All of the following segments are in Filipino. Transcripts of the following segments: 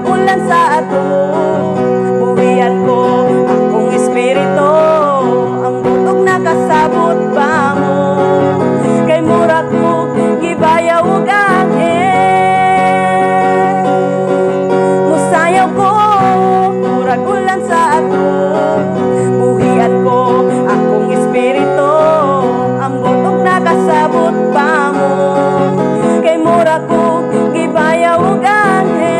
murag ulan sa ato. Buhian ko akong espiritu, ang butog nakasabot pa mo. Kay murag ko gibayaw ug angel, musayaw ko murag ulan sa ato. Buhian ko akong espiritu, ang butog nakasabot pa mo. Kay murag ko gibayaw ug angel,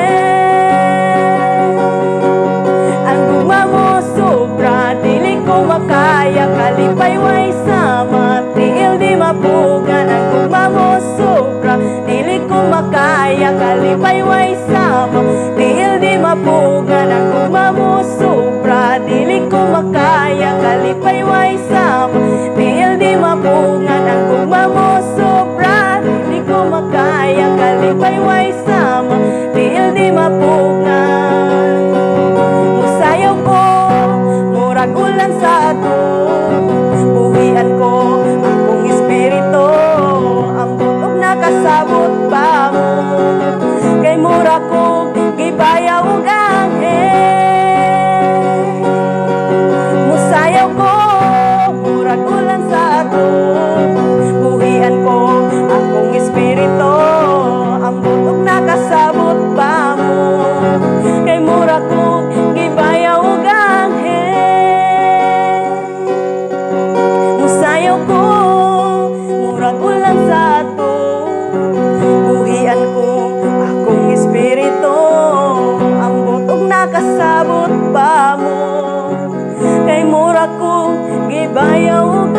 ang gugma mo sobra dili ko makaya. Kalipay way sama tiil di mapugan. Ang gugma mo sobra dili ko makaya. Kalipay way sama tiil di mapugan. Ang gugma mo sobra dili ko makaya. Kalipay way sama tiil di mapugan. Ang gugma mo sobra dili ko makaya. Kalipay way sama tiil di mapugan. Musayaw ko murag ulan sa ato. Buhian ko akong espiritu, ang butog nakasabot pa mo. Kay murag ko gibayaw ug angel, musayaw ko murag ulan sa ato. Buhian ko akong espiritu, ang butog nakasabot pa mo. Kay murag ko gibayaw ug angel, musayaw ko murag ulan sa ato. Buhian ko akong espiritu, ang butog nakasabot pa mo. Kay murag ko gibayaw ug